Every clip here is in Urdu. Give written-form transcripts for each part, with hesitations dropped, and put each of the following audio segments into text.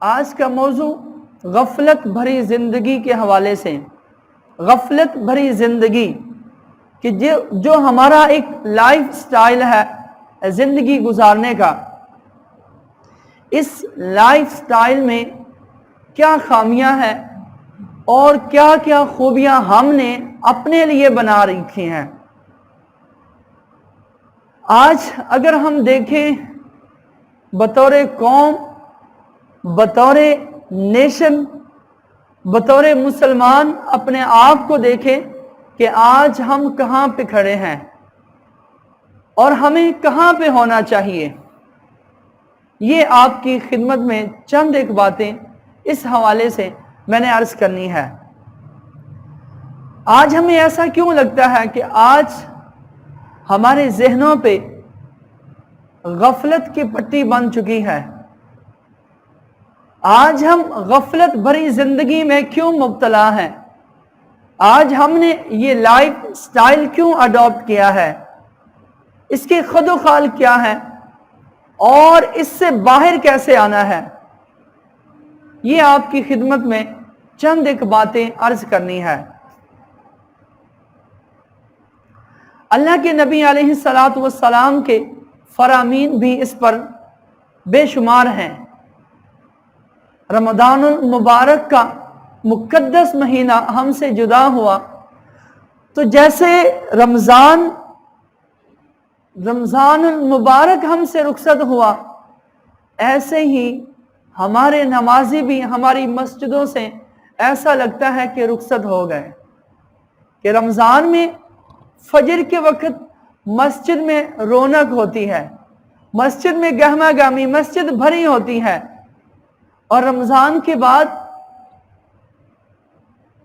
آج کا موضوع غفلت بھری زندگی کے حوالے سے، غفلت بھری زندگی کہ جو ہمارا ایک لائف سٹائل ہے زندگی گزارنے کا، اس لائف سٹائل میں کیا خامیاں ہیں اور کیا کیا خوبیاں ہم نے اپنے لیے بنا رکھی ہیں۔ آج اگر ہم دیکھیں بطور قوم، بطور نیشن، بطور مسلمان اپنے آپ کو دیکھیں کہ آج ہم کہاں پہ کھڑے ہیں اور ہمیں کہاں پہ ہونا چاہیے۔ یہ آپ کی خدمت میں چند ایک باتیں اس حوالے سے میں نے عرض کرنی ہے۔ آج ہمیں ایسا کیوں لگتا ہے کہ آج ہمارے ذہنوں پہ غفلت کی پٹی بن چکی ہے؟ آج ہم غفلت بھری زندگی میں کیوں مبتلا ہیں؟ آج ہم نے یہ لائف سٹائل کیوں اڈاپٹ کیا ہے؟ اس کے خد و خال کیا ہے اور اس سے باہر کیسے آنا ہے؟ یہ آپ کی خدمت میں چند ایک باتیں عرض کرنی ہے۔ اللہ کے نبی علیہ السلام کے فرامین بھی اس پر بے شمار ہیں۔ رمضان المبارک کا مقدس مہینہ ہم سے جدا ہوا تو جیسے رمضان المبارک ہم سے رخصت ہوا، ایسے ہی ہمارے نمازی بھی ہماری مسجدوں سے ایسا لگتا ہے کہ رخصت ہو گئے۔ کہ رمضان میں فجر کے وقت مسجد میں رونق ہوتی ہے، مسجد میں گہما گہمی، مسجد بھری ہوتی ہے، اور رمضان کے بعد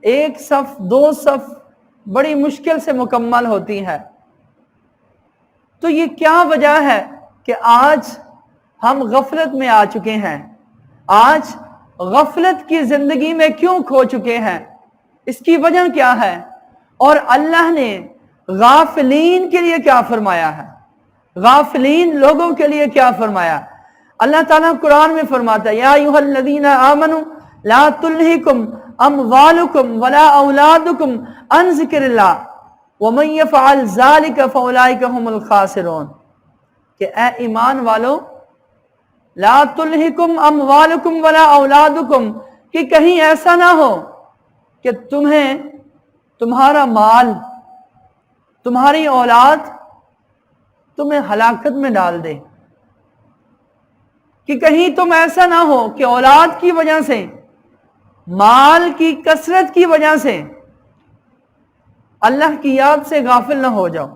ایک صف دو صف بڑی مشکل سے مکمل ہوتی ہے۔ تو یہ کیا وجہ ہے کہ آج ہم غفلت میں آ چکے ہیں؟ آج غفلت کی زندگی میں کیوں کھو چکے ہیں؟ اس کی وجہ کیا ہے؟ اور اللہ نے غافلین کے لیے کیا فرمایا ہے؟ غافلین لوگوں کے لیے کیا فرمایا؟ اللہ تعالیٰ قرآن میں فرماتا ہے، یا ایھا الذین آمنوا لا تلہکم اموالکم ولا اولادکم عن ذکر اللہ ومن یفعل ذلک فاولئک هم الخاسرون۔ کہ اے ایمان والو، لا تلہکم اموالکم ولا اولادکم، کہ کہیں ایسا نہ ہو کہ تمہارا مال، تمہاری اولاد تمہیں ہلاکت میں ڈال دے، کہ کہیں تم ایسا نہ ہو کہ اولاد کی وجہ سے، مال کی کثرت کی وجہ سے اللہ کی یاد سے غافل نہ ہو جاؤ۔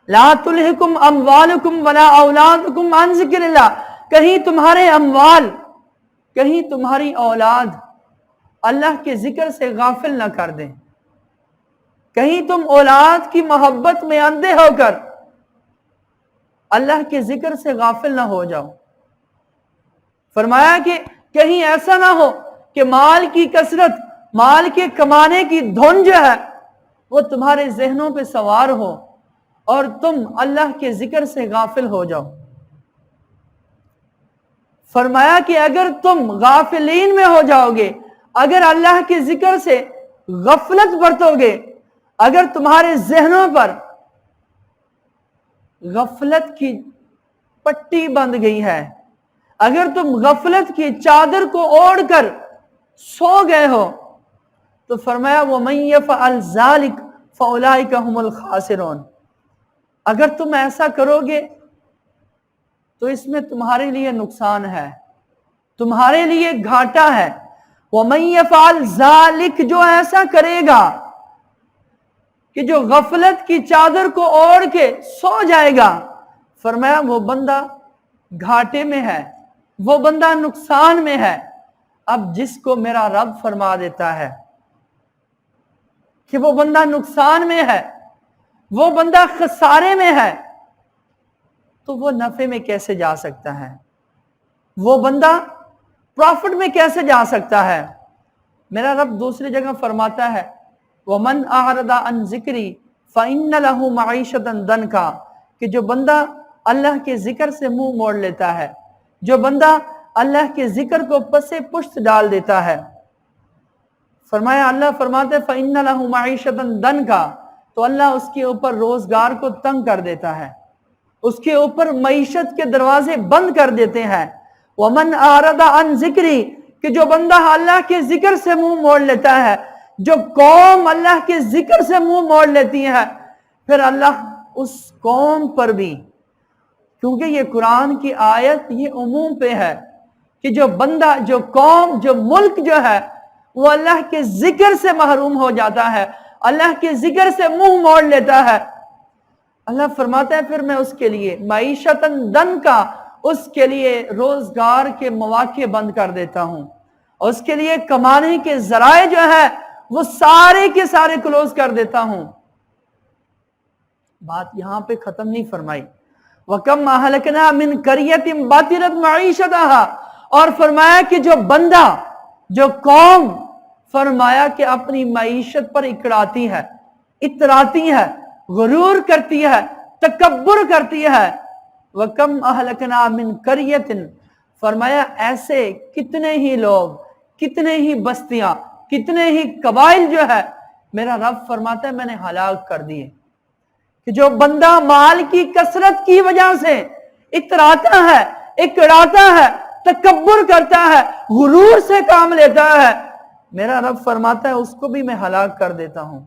لا تلہکم اموالکم ولا اولادکم عن ذکر اللہ، کہیں تمہارے اموال، کہیں تمہاری اولاد اللہ کے ذکر سے غافل نہ کر دیں، کہیں تم اولاد کی محبت میں اندھے ہو کر اللہ کے ذکر سے غافل نہ ہو جاؤ۔ فرمایا کہ کہیں ایسا نہ ہو کہ مال کی کثرت، مال کے کمانے کی دھن جو ہے وہ تمہارے ذہنوں پہ سوار ہو اور تم اللہ کے ذکر سے غافل ہو جاؤ۔ فرمایا کہ اگر تم غافلین میں ہو جاؤ گے، اگر اللہ کے ذکر سے غفلت برتو گے، اگر تمہارے ذہنوں پر غفلت کی پٹی بندھ گئی ہے، اگر تم غفلت کی چادر کو اوڑھ کر سو گئے ہو، تو فرمایا وَمَن يَفْعَلْ ذَلِكَ فَأُولَئِكَ هُمُ الْخَاسِرُونَ۔ اگر تم ایسا کرو گے تو اس میں تمہارے لیے نقصان ہے، تمہارے لیے گھاٹا ہے۔ وَمَن يَفْعَلْ ذَلِكَ، جو ایسا کرے گا کہ جو غفلت کی چادر کو اوڑھ کے سو جائے گا، فرمایا وہ بندہ گھاٹے میں ہے، وہ بندہ نقصان میں ہے۔ اب جس کو میرا رب فرما دیتا ہے کہ وہ بندہ نقصان میں ہے، وہ بندہ خسارے میں ہے، تو وہ نفع میں کیسے جا سکتا ہے؟ وہ بندہ پروفٹ میں کیسے جا سکتا ہے؟ میرا رب دوسری جگہ فرماتا ہے وَمَنْ أَعْرَضَ عَنْ ذِكْرِي فَإِنَّ لَهُ مَعِيشَةً ضَنْكًا، کہ جو بندہ اللہ کے ذکر سے منہ موڑ لیتا ہے، جو بندہ اللہ کے ذکر کو پس پشت ڈال دیتا ہے۔ فرمایا اللہ فرماتے فَإِنَّ لَهُ مَعِيشَةً ضَنْكَ، تو اللہ اس کے اوپر روزگار کو تنگ کر دیتا ہے، اس کے اوپر معیشت کے دروازے بند کر دیتے ہیں۔ وَمَنْ أَعْرَضَ عَنْ ذِكْرِي، کہ جو بندہ اللہ کے ذکر سے منہ موڑ لیتا ہے، جو قوم اللہ کے ذکر سے منہ موڑ لیتی ہے، پھر اللہ اس قوم پر بھی، کیونکہ یہ قرآن کی آیت یہ عموم پہ ہے کہ جو بندہ، جو قوم، جو ملک جو ہے وہ اللہ کے ذکر سے محروم ہو جاتا ہے، اللہ کے ذکر سے منہ موڑ لیتا ہے، اللہ فرماتا ہے پھر میں اس کے لیے معیشتاً ضنکا، اس کے لیے روزگار کے مواقع بند کر دیتا ہوں، اور اس کے لیے کمانے کے ذرائع جو ہے وہ سارے کے سارے کلوز کر دیتا ہوں۔ بات یہاں پہ ختم نہیں فرمائی، وَكَمْ أَهْلَكْنَا مِنْ قَرْيَةٍ بَطِرَتْ مَعِيشَتَهَا، اور فرمایا کہ جو بندہ، جو قوم فرمایا کہ اپنی معیشت پر اکڑاتی ہے، اتراتی ہے، غرور کرتی ہے، تکبر کرتی ہے، وَكَمْ أَهْلَكْنَا مِنْ قَرْيَةٍ، فرمایا ایسے کتنے ہی لوگ، کتنے ہی بستیاں، کتنے ہی قبائل جو ہے میرا رب فرماتا ہے میں نے ہلاک کر دیے، کہ جو بندہ مال کی کثرت کی وجہ سے اتراتا ہے، اکڑاتا ہے، تکبر کرتا ہے، غرور سے کام لیتا ہے، میرا رب فرماتا ہے اس کو بھی میں ہلاک کر دیتا ہوں۔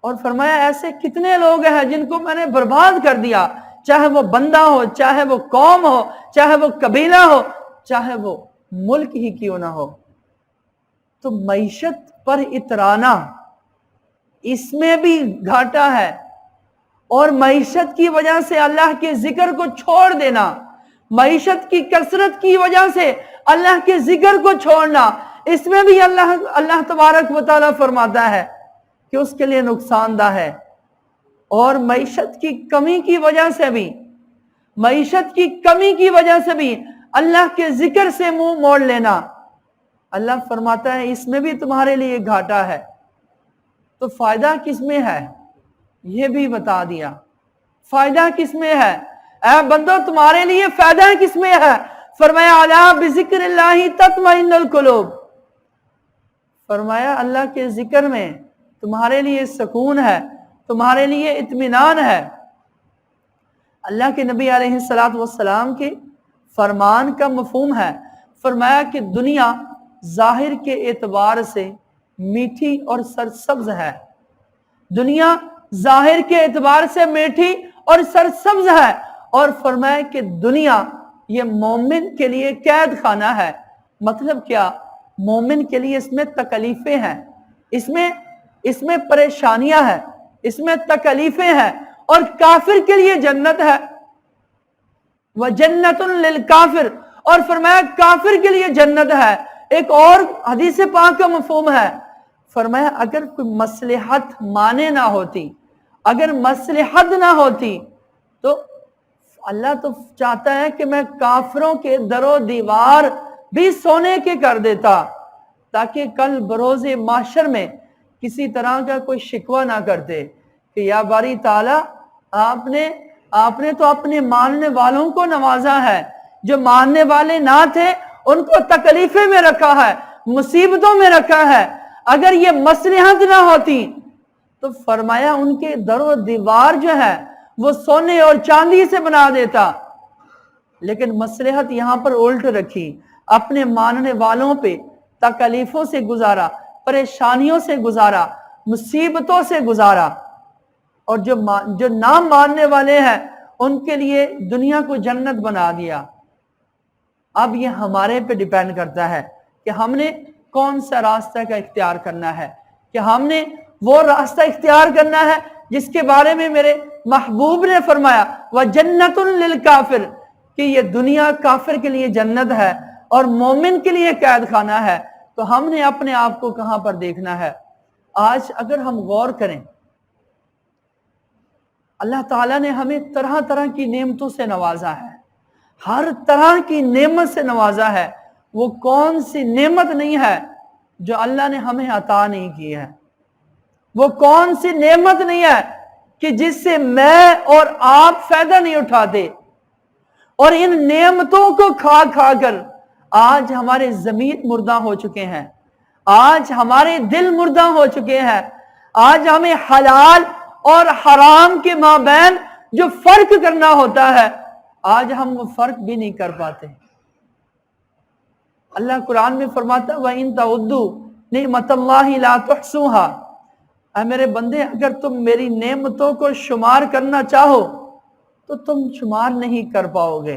اور فرمایا ایسے کتنے لوگ ہیں جن کو میں نے برباد کر دیا، چاہے وہ بندہ ہو، چاہے وہ قوم ہو، چاہے وہ قبیلہ ہو، چاہے وہ ملک ہی کیوں نہ ہو۔ تو معیشت پر اترانا اس میں بھی گھاٹا ہے، اور معیشت کی وجہ سے اللہ کے ذکر کو چھوڑ دینا، معیشت کی کثرت کی وجہ سے اللہ کے ذکر کو چھوڑنا، اس میں بھی اللہ تبارک و تعالیٰ فرماتا ہے کہ اس کے لیے نقصان دہ ہے۔ اور معیشت کی کمی کی وجہ سے بھی، معیشت کی کمی کی وجہ سے بھی اللہ کے ذکر سے منہ موڑ لینا، اللہ فرماتا ہے اس میں بھی تمہارے لیے گھاٹا ہے۔ تو فائدہ کس میں ہے یہ بھی بتا دیا، فائدہ کس میں ہے، اے بندو تمہارے لیے فائدہ کس میں ہے؟ فرمایا الا بذکر اللہ تطمئن القلوب، فرمایا اللہ کے ذکر میں تمہارے لیے سکون ہے، تمہارے لیے اطمینان ہے۔ اللہ کے نبی علیہ السلام کے فرمان کا مفہوم ہے، فرمایا کہ دنیا ظاہر کے اعتبار سے میٹھی اور سرسبز ہے، دنیا ظاہر کے اعتبار سے میٹھی اور سرسبز ہے، اور فرمایا کہ دنیا یہ مومن کے لیے قید خانہ ہے۔ مطلب کیا؟ مومن کے لیے اس میں تکلیفیں ہیں، اس میں پریشانیاں ہیں، اس میں تکلیفیں ہیں، اور کافر کے لیے جنت ہے، وَجَنَّةٌ لِلْكَافِرِ، اور فرمایا کافر کے لیے جنت ہے۔ ایک اور حدیث پاک کا مفہوم ہے، فرمایا اگر کوئی مصلحت مانے نہ ہوتی، اگر مصلحت نہ ہوتی تو اللہ تو چاہتا ہے کہ میں کافروں کے در و دیوار بھی سونے کے کر دیتا، تاکہ کل بروز محشر میں کسی طرح کا کوئی شکوہ نہ کرتے کہ یا باری تعالیٰ آپ نے تو اپنے ماننے والوں کو نوازا ہے، جو ماننے والے نہ تھے ان کو تکلیفیں میں رکھا ہے، مصیبتوں میں رکھا ہے، اگر یہ مصلحت نہ ہوتی تو فرمایا ان کے در و دیوار جو ہے وہ سونے اور چاندی سے بنا دیتا، لیکن مصلحت یہاں پر الٹ رکھی، اپنے ماننے والوں پہ تکلیفوں سے گزارا، پریشانیوں سے گزارا، مصیبتوں سے گزارا، اور جو نہ ماننے والے ہیں ان کے لیے دنیا کو جنت بنا دیا۔ اب یہ ہمارے پہ ڈیپینڈ کرتا ہے کہ ہم نے کون سا راستہ کا اختیار کرنا ہے، کہ ہم نے وہ راستہ اختیار کرنا ہے جس کے بارے میں میرے محبوب نے فرمایا وَجَنَّةٌ لِلْكَافِرِ، کہ یہ دنیا کافر کے لیے جنت ہے اور مومن کے لیے قید خانہ ہے۔ تو ہم نے اپنے آپ کو کہاں پر دیکھنا ہے؟ آج اگر ہم غور کریں، اللہ تعالیٰ نے ہمیں طرح طرح کی نعمتوں سے نوازا ہے، ہر طرح کی نعمت سے نوازا ہے، وہ کون سی نعمت نہیں ہے جو اللہ نے ہمیں عطا نہیں کی ہے، وہ کون سی نعمت نہیں ہے کہ جس سے میں اور آپ فائدہ نہیں اٹھاتے، اور ان نعمتوں کو کھا کھا کر آج ہمارے ضمیر مردہ ہو چکے ہیں، آج ہمارے دل مردہ ہو چکے ہیں، آج ہمیں حلال اور حرام کے مابین جو فرق کرنا ہوتا ہے آج ہم وہ فرق بھی نہیں کر پاتے۔ اللہ قرآن میں فرماتا ہے وَإِن تَعُدُّوا نِعْمَتَ اللَّهِ لَا تُحْصُوهَا، اے میرے بندے اگر تم میری نعمتوں کو شمار کرنا چاہو تو تم شمار نہیں کر پاؤ گے۔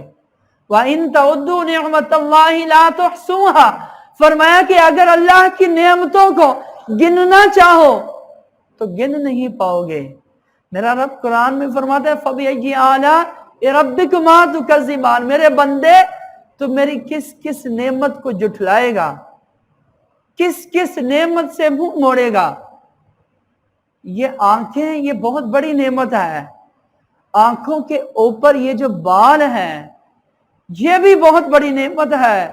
وَإِن تَعُدُّوا نِعْمَتَ اللَّهِ لَا تُحْصُوهَا، فرمایا کہ اگر اللہ کی نعمتوں کو گننا چاہو تو گن نہیں پاؤ گے۔ میرا رب قرآن میں فرماتا ہے فَبِأَيِّ آلَاءِ رَبِّكُمَا تُكَذِّبَانِ، میرے بندے تو میری کس کس نعمت کو جھٹلائے گا، کس کس نعمت سے منہ موڑے گا۔ یہ آنکھیں یہ بہت بڑی نعمت ہے، آنکھوں کے اوپر یہ جو بال ہیں یہ بھی بہت بڑی نعمت ہے،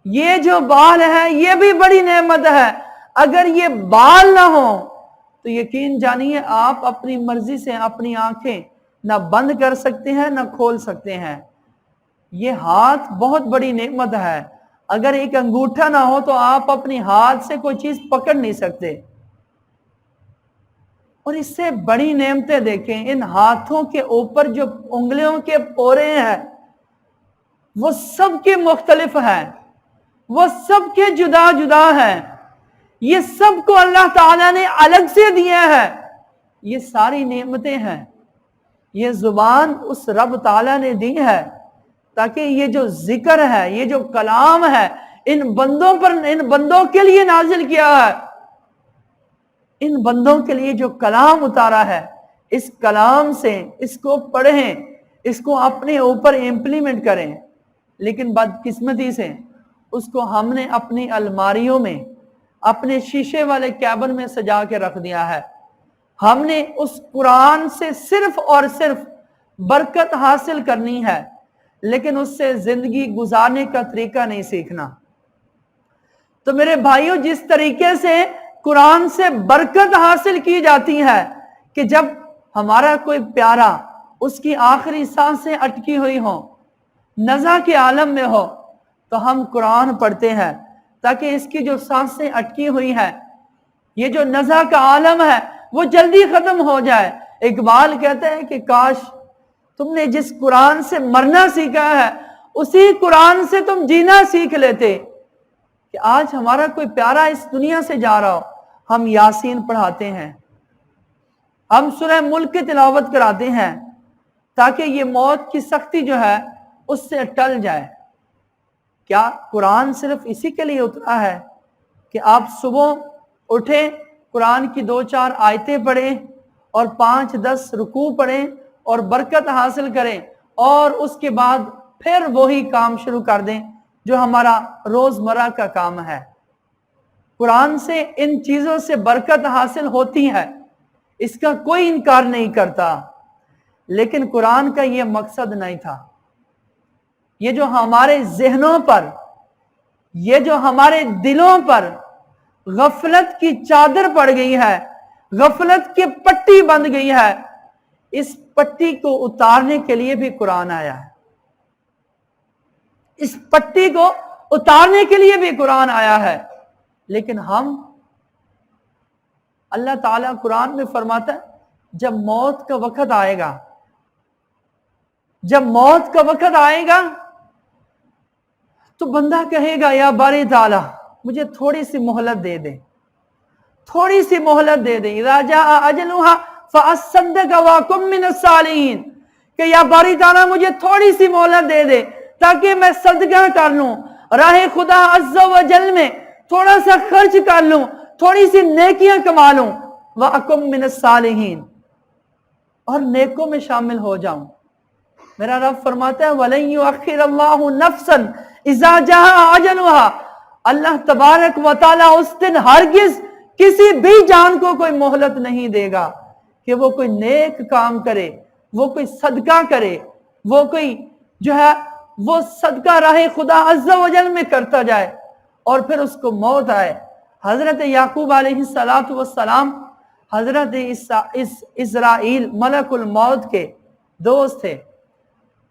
یہ جو بال ہے یہ بھی بڑی نعمت ہے۔ اگر یہ بال نہ ہو تو یقین جانیے آپ اپنی مرضی سے اپنی آنکھیں نہ بند کر سکتے ہیں نہ کھول سکتے ہیں۔ یہ ہاتھ بہت بڑی نعمت ہے، اگر ایک انگوٹھا نہ ہو تو آپ اپنی ہاتھ سے کوئی چیز پکڑ نہیں سکتے۔ اور اس سے بڑی نعمتیں دیکھیں، ان ہاتھوں کے اوپر جو انگلیوں کے پورے ہیں وہ سب کے مختلف ہیں، وہ سب کے جدا جدا ہیں، یہ سب کو اللہ تعالیٰ نے الگ سے دیا ہے۔ یہ ساری نعمتیں ہیں، یہ زبان اس رب تعالیٰ نے دی ہے تاکہ یہ جو ذکر ہے، یہ جو کلام ہے ان بندوں پر، ان بندوں کے لیے نازل کیا ہے، ان بندوں کے لیے جو کلام اتارا ہے، اس کلام سے اس کو پڑھیں، اس کو اپنے اوپر امپلیمنٹ کریں۔ لیکن بدقسمتی سے اس کو ہم نے اپنی الماریوں میں، اپنے شیشے والے کیبن میں سجا کے رکھ دیا ہے۔ ہم نے اس قرآن سے صرف اور صرف برکت حاصل کرنی ہے، لیکن اس سے زندگی گزارنے کا طریقہ نہیں سیکھنا۔ تو میرے بھائیوں، جس طریقے سے قرآن سے برکت حاصل کی جاتی ہے کہ جب ہمارا کوئی پیارا اس کی آخری سانسیں اٹکی ہوئی ہوں، نزع کے عالم میں ہو، تو ہم قرآن پڑھتے ہیں تاکہ اس کی جو سانسیں اٹکی ہوئی ہیں، یہ جو نزع کا عالم ہے وہ جلدی ختم ہو جائے۔ اقبال کہتے ہیں کہ کاش تم نے جس قرآن سے مرنا سیکھا ہے اسی قرآن سے تم جینا سیکھ لیتے۔ کہ آج ہمارا کوئی پیارا اس دنیا سے جا رہا ہو، ہم یاسین پڑھاتے ہیں، ہم سورہ ملک کی تلاوت کراتے ہیں تاکہ یہ موت کی سختی جو ہے اس سے ٹل جائے۔ کیا قرآن صرف اسی کے لیے اترا ہے کہ آپ صبح اٹھیں، قرآن کی 2-4 آیتیں پڑھیں اور 5-10 رکوع پڑھیں اور برکت حاصل کریں اور اس کے بعد پھر وہی کام شروع کر دیں جو ہمارا روزمرہ کا کام ہے؟ قرآن سے ان چیزوں سے برکت حاصل ہوتی ہے، اس کا کوئی انکار نہیں کرتا، لیکن قرآن کا یہ مقصد نہیں تھا۔ یہ جو ہمارے ذہنوں پر، یہ جو ہمارے دلوں پر غفلت کی چادر پڑ گئی ہے، غفلت کی پٹی بند گئی ہے، اس پٹی کو اتارنے کے لیے بھی قرآن آیا ہے۔ اس پٹی کو اتارنے کے لیے بھی قرآن آیا ہے، لیکن ہم، اللہ تعالیٰ قرآن میں فرماتا ہے جب موت کا وقت آئے گا، جب موت کا وقت آئے گا تو بندہ کہے گا یا باری تعالیٰ مجھے تھوڑی سی مہلت دے دے، تھوڑی سی مہلت دے دے، اذا جاء اجلها فاصدق واکن من الصالحین، کہ یا باری تعالیٰ مجھے تھوڑی سی مہلت دے دے تاکہ میں صدقہ کر لوں، راہ خدا عز و جل میں تھوڑا سا خرچ کر لوں، تھوڑی سی نیکیاں کما لوں، واکن من الصالحین، اور نیکوں میں شامل ہو جاؤں۔ میرا رب فرماتا ہے وَلَن يُؤَخِّرَ اللَّهُ نَفْسًا إِذَا جَاءَ أَجَلُهَا، اللہ تبارک و تعالیٰ اس دن ہرگز کسی بھی جان کو کوئی مہلت نہیں دے گا کہ وہ کوئی نیک کام کرے، وہ کوئی صدقہ کرے، وہ کوئی جو ہے وہ صدقہ راہ خدا عز و جل میں کرتا جائے اور پھر اس کو موت آئے۔ حضرت یعقوب علیہ السلام حضرت اسرائیل ملک الموت کے دوست تھے۔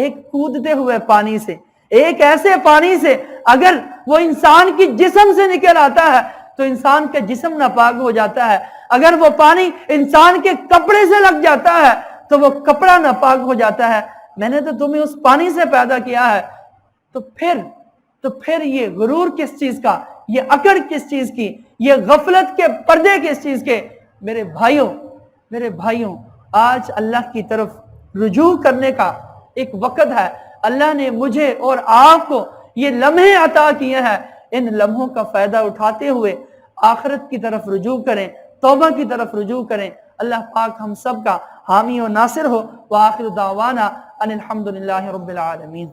ایک کودتے ہوئے پانی سے، ایک ایسے پانی سے اگر وہ انسان کی جسم سے نکل آتا ہے تو انسان کا جسم ناپاک ہو جاتا ہے، اگر وہ پانی انسان کے کپڑے سے لگ جاتا ہے تو وہ کپڑا ناپاک ہو جاتا ہے۔ میں نے تو تمہیں اس پانی سے پیدا کیا ہے، تو پھر یہ غرور کس چیز کا، یہ اکڑ کس چیز کی، یہ غفلت کے پردے کس چیز کے؟ میرے بھائیوں آج اللہ کی طرف رجوع کرنے کا ایک وقت ہے۔ اللہ نے مجھے اور آپ کو یہ لمحے عطا کیے ہیں، ان لمحوں کا فائدہ اٹھاتے ہوئے آخرت کی طرف رجوع کریں، توبہ کی طرف رجوع کریں۔ اللہ پاک ہم سب کا حامی و ناصر ہو۔ وآخر دعوانا ان الحمدللہ رب العالمین۔